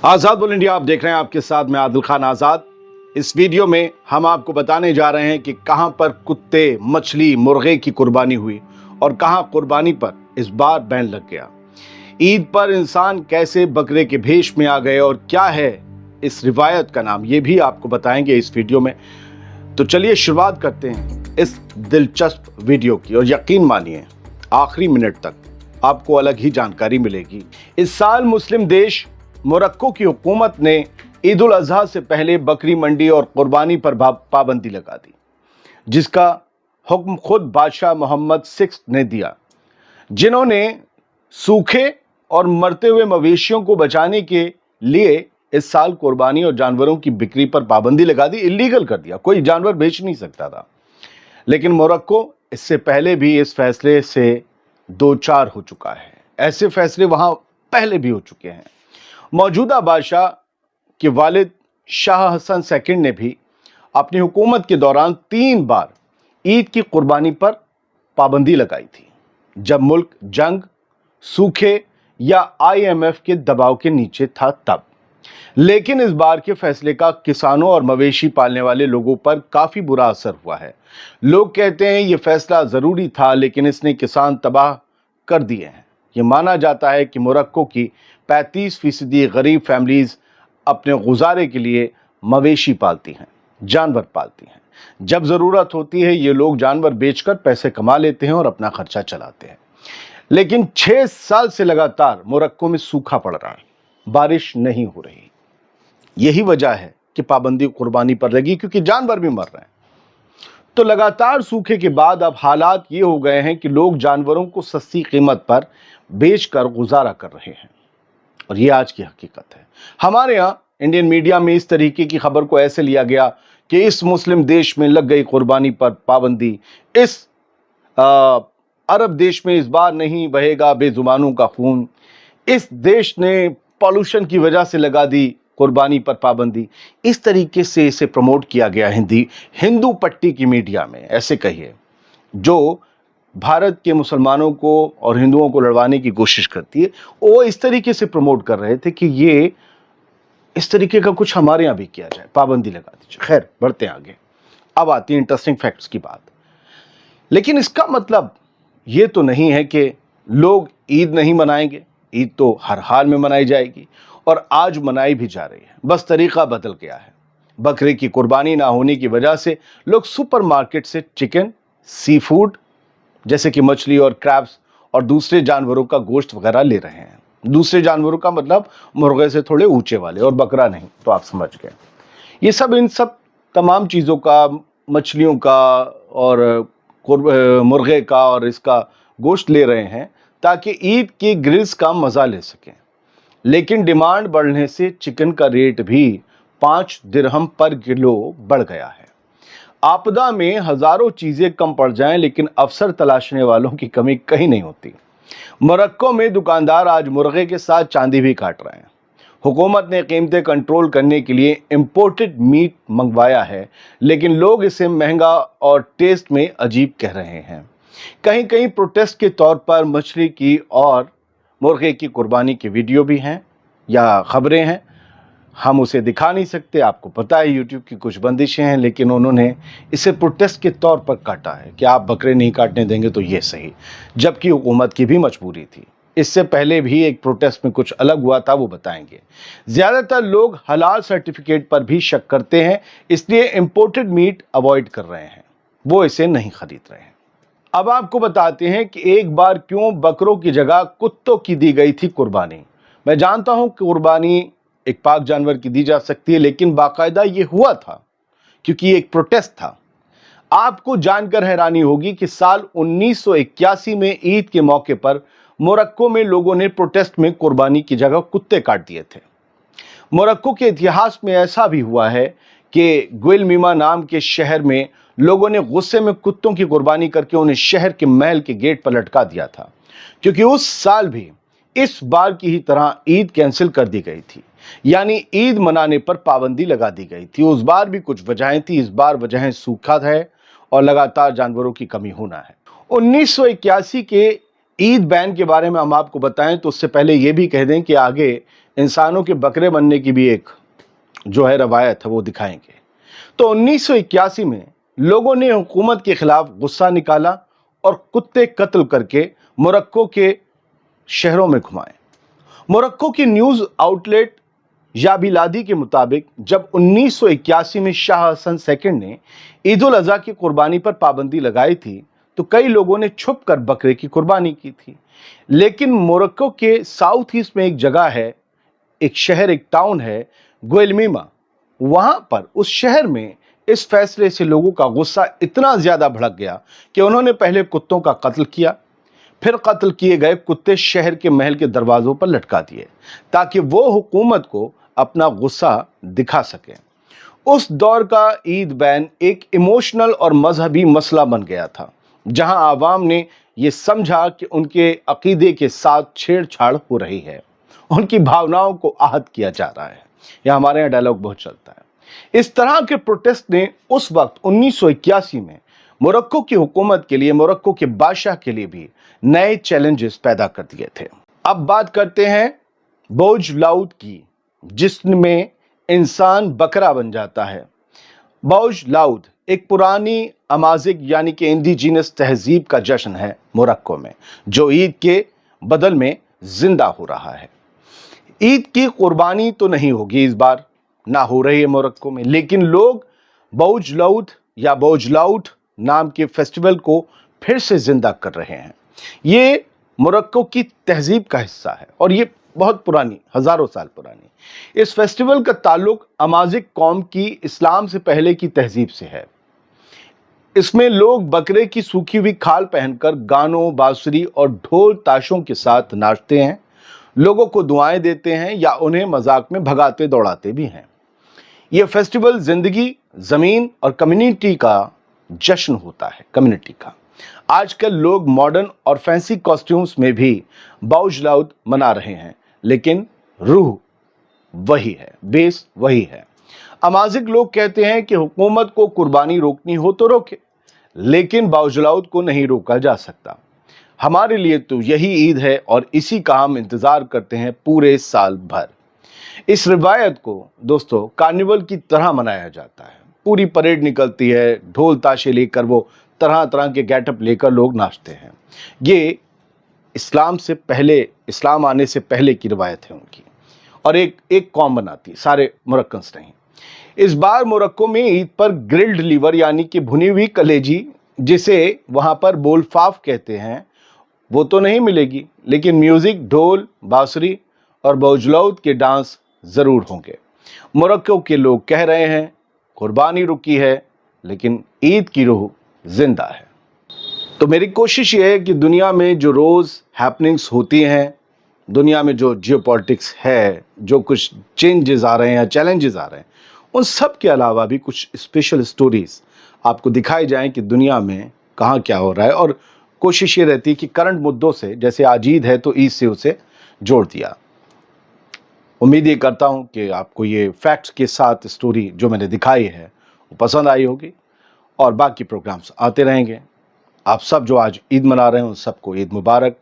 आजाद बोल इंडिया आप देख रहे हैं, आपके साथ मैं आदिल खान आजाद। इस वीडियो में हम आपको बताने जा रहे हैं कि कहां पर कुत्ते, मछली, मुर्गे की कुर्बानी हुई और कहां कुर्बानी पर इस बार बैन लग गया। ईद पर इंसान कैसे बकरे के भेष में आ गए और क्या है इस रिवायत का नाम, ये भी आपको बताएंगे इस वीडियो में। तो चलिए शुरुआत करते हैं इस दिलचस्प वीडियो की, और यकीन मानिए आखिरी मिनट तक आपको अलग ही जानकारी मिलेगी। इस साल मुस्लिम देश मोरक्को की हुकूमत ने ईद उल अजहा से पहले बकरी मंडी और कुर्बानी पर पाबंदी लगा दी, जिसका हुक्म खुद बादशाह मोहम्मद सिक्स ने दिया, जिन्होंने सूखे और मरते हुए मवेशियों को बचाने के लिए इस साल कुर्बानी और जानवरों की बिक्री पर पाबंदी लगा दी, इलीगल कर दिया। कोई जानवर बेच नहीं सकता था। लेकिन मोरक्को इससे पहले भी इस फैसले से दो चार हो चुका है। ऐसे फैसले वहां पहले भी हो चुके हैं। मौजूदा बादशाह के वालिद शाह हसन सेकंड ने भी अपनी हुकूमत के दौरान 3 बार ईद की कुर्बानी पर पाबंदी लगाई थी, जब मुल्क जंग, सूखे या IMF के दबाव के नीचे था तब। लेकिन इस बार के फैसले का किसानों और मवेशी पालने वाले लोगों पर काफी बुरा असर हुआ है। लोग कहते हैं यह फैसला जरूरी था, लेकिन इसने किसान तबाह कर दिए हैं। यह माना जाता है कि मोरक्को की 35% गरीब फैमिलीज अपने गुजारे के लिए मवेशी पालती हैं, जानवर पालती हैं। जब जरूरत होती है ये लोग जानवर बेचकर पैसे कमा लेते हैं और अपना खर्चा चलाते हैं। लेकिन 6 साल से लगातार मोरक्को में सूखा पड़ रहा है, बारिश नहीं हो रही। यही वजह है कि पाबंदी कुर्बानी पर लगी, क्योंकि जानवर भी मर रहे हैं। तो लगातार सूखे के बाद अब हालात ये हो गए हैं कि लोग जानवरों को सस्ती कीमत पर बेचकर गुजारा कर रहे हैं, और ये आज की हकीकत है। हमारे यहाँ इंडियन मीडिया में इस तरीके की खबर को ऐसे लिया गया कि इस मुस्लिम देश में लग गई कुर्बानी पर पाबंदी, इस अरब देश में इस बार नहीं बहेगा बेजुबानों का खून, इस देश ने पॉल्यूशन की वजह से लगा दी कुर्बानी पर पाबंदी। इस तरीके से इसे प्रमोट किया गया हिंदू पट्टी की मीडिया में, ऐसे कहिए, जो भारत के मुसलमानों को और हिंदुओं को लड़वाने की कोशिश करती है। वो इस तरीके से प्रमोट कर रहे थे कि ये इस तरीके का कुछ हमारे यहाँ भी किया जाए, पाबंदी लगा दीजिए। खैर, बढ़ते हैं आगे। अब आती है इंटरेस्टिंग फैक्ट्स की बात। लेकिन इसका मतलब ये तो नहीं है कि लोग ईद नहीं मनाएंगे। ईद तो हर हाल में मनाई जाएगी, और आज मनाई भी जा रही है, बस तरीका बदल गया है। बकरे की कुर्बानी ना होने की वजह से लोग सुपरमार्केट से चिकन, सी फूड जैसे कि मछली और क्रैब्स और दूसरे जानवरों का गोश्त वगैरह ले रहे हैं। दूसरे जानवरों का मतलब मुर्गे से थोड़े ऊंचे वाले, और बकरा नहीं, तो आप समझ गए। ये सब इन सब तमाम चीज़ों का, मछलियों का और मुर्गे का और इसका गोश्त ले रहे हैं ताकि ईद की ग्रिल्स का मज़ा ले सकें। लेकिन डिमांड बढ़ने से चिकन का रेट भी 5 दिरहम पर किलो बढ़ गया है। आपदा में हजारों चीजें कम पड़ जाएं, लेकिन अवसर तलाशने वालों की कमी कहीं नहीं होती। मोरक्को में दुकानदार आज मुर्गे के साथ चांदी भी काट रहे हैं। हुकूमत ने कीमतें कंट्रोल करने के लिए इंपोर्टेड मीट मंगवाया है, लेकिन लोग इसे महंगा और टेस्ट में अजीब कह रहे हैं। कहीं कहीं प्रोटेस्ट के तौर पर मछली की और मुर्गे की कुर्बानी के वीडियो भी हैं या खबरें हैं। हम उसे दिखा नहीं सकते, आपको पता है यूट्यूब की कुछ बंदिशें हैं, लेकिन उन्होंने इसे प्रोटेस्ट के तौर पर काटा है कि आप बकरे नहीं काटने देंगे तो ये सही, जबकि हुकूमत की भी मजबूरी थी। इससे पहले भी एक प्रोटेस्ट में कुछ अलग हुआ था, वो बताएंगे। ज़्यादातर लोग हलाल सर्टिफिकेट पर भी शक करते हैं, इसलिए इंपोर्टेड मीट अवॉइड कर रहे हैं, वो इसे नहीं खरीद रहे हैं। अब आपको बताते हैं कि एक बार क्यों बकरों की जगह कुत्तों की दी गई थी कुर्बानी। मैं जानता हूं कि कुर्बानी एक पाक जानवर की दी जा सकती है, लेकिन बाकायदा ये हुआ था क्योंकि एक प्रोटेस्ट था। आपको जानकर हैरानी होगी कि साल 1981 में ईद के मौके पर मोरक्को में लोगों ने प्रोटेस्ट में कुर्बानी की जगह कुत्ते काट दिए थे। मोरक्को के इतिहास में ऐसा भी हुआ है कि गुइलमीमा नाम के शहर में लोगों ने गुस्से में कुत्तों की कुर्बानी करके उन्हें शहर के महल के गेट पर लटका दिया था, क्योंकि उस साल भी इस बार की ही तरह ईद कैंसिल कर दी गई थी, यानी ईद मनाने पर पाबंदी लगा दी गई थी। उस बार भी कुछ वजहें थी, इस बार वजहें सूखा है और लगातार जानवरों की कमी होना है। 1981 के ईद बैन के बारे में हम आपको बताएं तो उससे पहले ये भी कह दें कि आगे इंसानों के बकरे बनने की भी एक जो है रवायत है वो दिखाएंगे। तो 1981 में लोगों ने हुकूमत के खिलाफ गुस्सा निकाला और कुत्ते कत्ल करके मोरक्को के शहरों में घुमाए। मोरक्को की न्यूज़ आउटलेट याबिलादी के मुताबिक जब 1981 में शाह हसन सेकंड ने ईद उल अज़हा की कुर्बानी पर पाबंदी लगाई थी तो कई लोगों ने छुपकर बकरे की कुर्बानी की थी। लेकिन मोरक्को के साउथ ईस्ट में एक जगह है, एक शहर, एक टाउन है गुएलमीमा। वहां पर उस शहर में इस फैसले से लोगों का गुस्सा इतना ज्यादा भड़क गया कि उन्होंने पहले कुत्तों का कत्ल किया, फिर कत्ल किए गए कुत्ते शहर के महल के दरवाजों पर लटका दिए ताकि वो हुकूमत को अपना गुस्सा दिखा सके। उस दौर का ईद बैन एक इमोशनल और मजहबी मसला बन गया था, जहां आवाम ने यह समझा कि उनके अकीदे के साथ छेड़छाड़ हो रही है, उनकी भावनाओं को आहत किया जा रहा है। यह हमारे यहाँ डायलॉग बहुत चलता है। इस तरह के प्रोटेस्ट ने उस वक्त 1981 में मोरक्को की हुकूमत के लिए, मोरक्को के बादशाह के लिए भी नए चैलेंजेस पैदा कर दिए थे। अब बात करते हैं बौज लाउद की, जिसमें इंसान बकरा बन जाता है। बौज लाउद एक पुरानी अमाजिक यानी कि इंडिजिनस तहजीब का जश्न है मोरक्को में, जो ईद के बदल में जिंदा हो रहा है। ईद की कुर्बानी तो नहीं होगी इस बार, ना हो रही है मोरक्को में, लेकिन लोग बौज लाउद या बौज लाउद नाम के फेस्टिवल को फिर से जिंदा कर रहे हैं। ये मोरक्को की तहजीब का हिस्सा है और ये बहुत पुरानी, हजारों साल पुरानी। इस फेस्टिवल का ताल्लुक अमाजिक कौम की इस्लाम से पहले की तहजीब से है। इसमें लोग बकरे की सूखी हुई खाल पहनकर गानों, बांसुरी और ढोल ताशों के साथ नाचते हैं, लोगों को दुआएं देते हैं या उन्हें मजाक में भगाते दौड़ाते भी हैं। यह फेस्टिवल जिंदगी, जमीन और कम्युनिटी का जश्न होता है, कम्युनिटी का। आजकल लोग मॉडर्न और फैंसी कॉस्ट्यूम्स में भी बौज लाउद मना रहे हैं, लेकिन रूह वही है, बेस वही है। अमाजिक लोग कहते हैं कि हुकूमत को कुर्बानी रोकनी हो तो रोके, लेकिन बौज लाउद को नहीं रोका जा सकता। हमारे लिए तो यही ईद है और इसी का हम इंतजार करते हैं पूरे साल भर। इस रिवायत को दोस्तों कार्निवल की तरह मनाया जाता है। पूरी परेड निकलती है, ढोल ताशे लेकर वो तरह तरह के गेटअप लेकर लोग नाचते हैं। ये इस्लाम से पहले, इस्लाम आने से पहले की रिवायत है उनकी, और एक कौम बनाती है, सारे मोरक्कन्स नहीं। इस बार मोरक्को में ईद पर ग्रिल्ड लीवर यानी कि भुनी हुई कलेजी, जिसे वहां पर बोलफाफ कहते हैं, वो तो नहीं मिलेगी, लेकिन म्यूजिक, ढोल, बांसुरी और बौज लाउद के डांस जरूर होंगे। मोरक्को के लोग कह रहे हैं कुर्बानी रुकी है, लेकिन ईद की रूह जिंदा है। तो मेरी कोशिश ये है कि दुनिया में जो रोज हैपनिंग्स होती हैं, दुनिया में जो जियोपॉलिटिक्स है, जो कुछ चेंजेस आ रहे हैं या चैलेंजेस आ रहे हैं, उन सब के अलावा भी कुछ स्पेशल स्टोरीज आपको दिखाई जाएं कि दुनिया में कहाँ क्या हो रहा है। और कोशिश ये रहती है कि करंट मुद्दों से, जैसे आज ईद है तो ईद से उसे जोड़ दिया। उम्मीद ये करता हूँ कि आपको ये फैक्ट्स के साथ स्टोरी जो मैंने दिखाई है वो पसंद आई होगी, और बाकी प्रोग्राम्स आते रहेंगे। आप सब जो आज ईद मना रहे हैं उन सबको ईद मुबारक,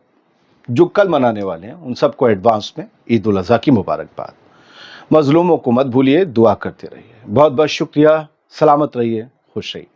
जो कल मनाने वाले हैं उन सबको एडवांस में ईद उल अज़हा की मुबारकबाद। मजलूमों को मत भूलिए, दुआ करते रहिए। बहुत बहुत शुक्रिया, सलामत रहिए, खुश रहिए।